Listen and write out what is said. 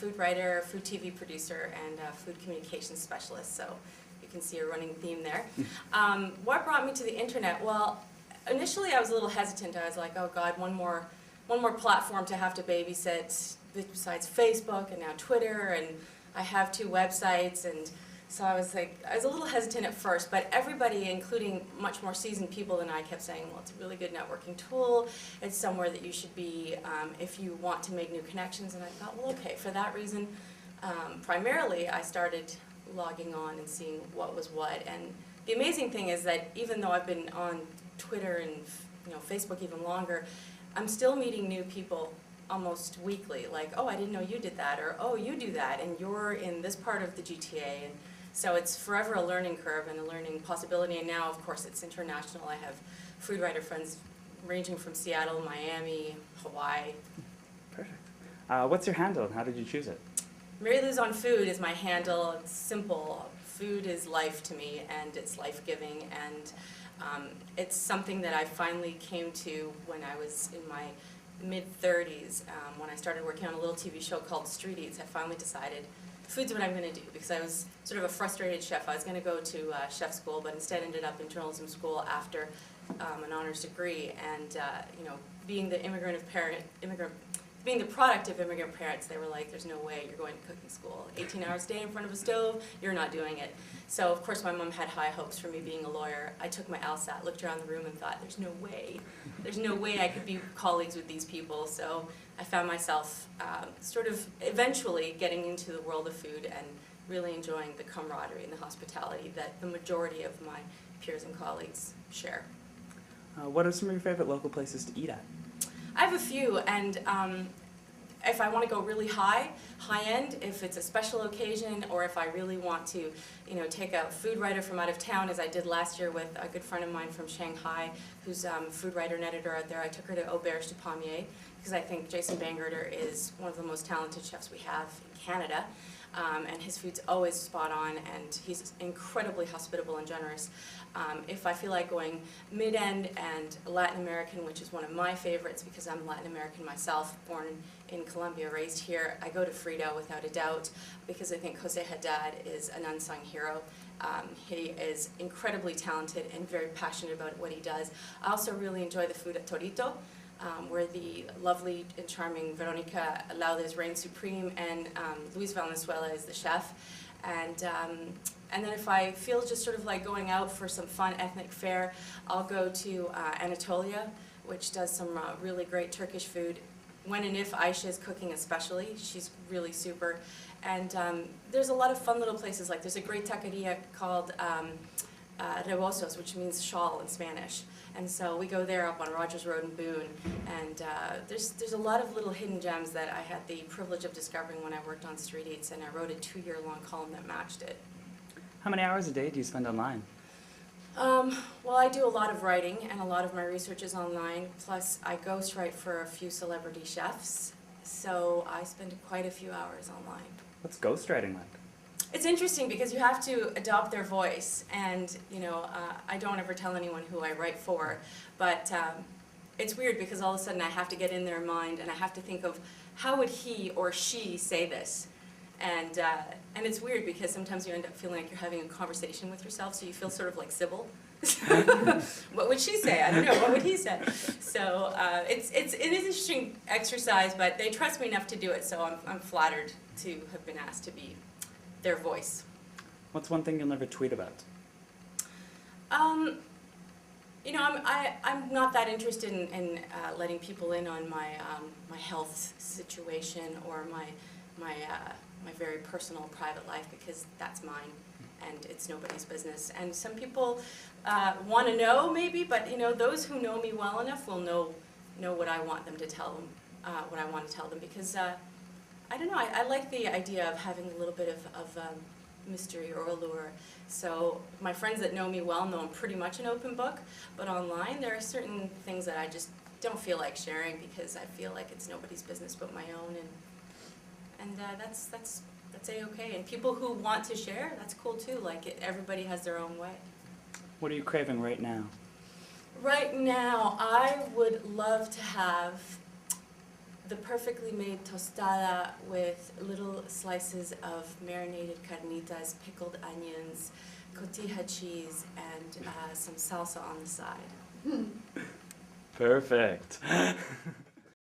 food writer, food TV producer, and a food communications specialist, so you can see a running theme there. What brought me to the internet? Well, initially I was a little hesitant. I was like, oh God, one more platform to have to babysit besides Facebook and now Twitter, and I have 2 websites, and so I was a little hesitant at first, but everybody, including much more seasoned people than I, kept saying, well, it's a really good networking tool. It's somewhere that you should be if you want to make new connections. And I thought, well, okay, for that reason, primarily I started logging on and seeing what was what. And the amazing thing is that even though I've been on Twitter and Facebook even longer, I'm still meeting new people almost weekly. Like, oh, I didn't know you did that, or oh, you do that, and you're in this part of the GTA. And so it's forever a learning curve and a learning possibility, and now, of course, it's international. I have food writer friends ranging from Seattle, Miami, Hawaii. Perfect. What's your handle, and how did you choose it? Mary Lou's on Food is my handle. It's simple. Food is life to me, and it's life-giving, and it's something that I finally came to when I was in my mid-30s, when I started working on a little TV show called Street Eats. I finally decided food's what I'm going to do, because I was sort of a frustrated chef. I was going to go to chef school, but instead ended up in journalism school after an honors degree. And being the being the product of immigrant parents, they were like, there's no way you're going to cooking school. 18 hours a day in front of a stove, you're not doing it. So of course my mom had high hopes for me being a lawyer. I took my LSAT, looked around the room and thought, there's no way I could be colleagues with these people. So I found myself sort of eventually getting into the world of food and really enjoying the camaraderie and the hospitality that the majority of my peers and colleagues share. What are some of your favorite local places to eat at? I have a few, and if I want to go really high-end, if it's a special occasion, or if I really want to, take a food writer from out of town, as I did last year with a good friend of mine from Shanghai, who's a food writer and editor out there. I took her to Auberge du Pommier, because I think Jason Bangerter is one of the most talented chefs we have in Canada. And his food's always spot on, and he's incredibly hospitable and generous. If I feel like going mid-end and Latin American, which is one of my favorites because I'm Latin American myself, born in Colombia, raised here, I go to Frito without a doubt, because I think Jose Haddad is an unsung hero. He is incredibly talented and very passionate about what he does. I also really enjoy the food at Torito, where the lovely and charming Veronica Laudes reigns supreme, and Luis Valenzuela is the chef. And then if I feel just sort of like going out for some fun ethnic fare, I'll go to Anatolia, which does some really great Turkish food. When and if Aisha is cooking especially, she's really super. And there's a lot of fun little places, like there's a great taqueria called Rebosos, which means shawl in Spanish. And so we go there up on Rogers Road in Boone, and there's a lot of little hidden gems that I had the privilege of discovering when I worked on Street Eats, and I wrote a 2-year-long column that matched it. How many hours a day do you spend online? Well, I do a lot of writing, and a lot of my research is online, plus I ghostwrite for a few celebrity chefs, so I spend quite a few hours online. What's ghostwriting like? It's interesting because you have to adopt their voice, and I don't ever tell anyone who I write for, but it's weird because all of a sudden I have to get in their mind and I have to think of how would he or she say this, and it's weird because sometimes you end up feeling like you're having a conversation with yourself, so you feel sort of like Sybil. What would she say? I don't know. What would he say? So it is an interesting exercise, but they trust me enough to do it, so I'm flattered to have been asked to be their voice. What's one thing you'll never tweet about? I'm not that interested in letting people in on my my health situation or my very personal private life, because that's mine and it's nobody's business. And some people want to know maybe, but those who know me well enough will know what I want them to tell them, what I want to tell them, because I don't know, I like the idea of having a little bit of mystery or allure. So my friends that know me well know I'm pretty much an open book, but online there are certain things that I just don't feel like sharing because I feel like it's nobody's business but my own, and that's A-okay. And people who want to share, that's cool too. Like everybody has their own way. What are you craving right now? Right now, I would love to have the perfectly made tostada with little slices of marinated carnitas, pickled onions, cotija cheese, and some salsa on the side. Perfect.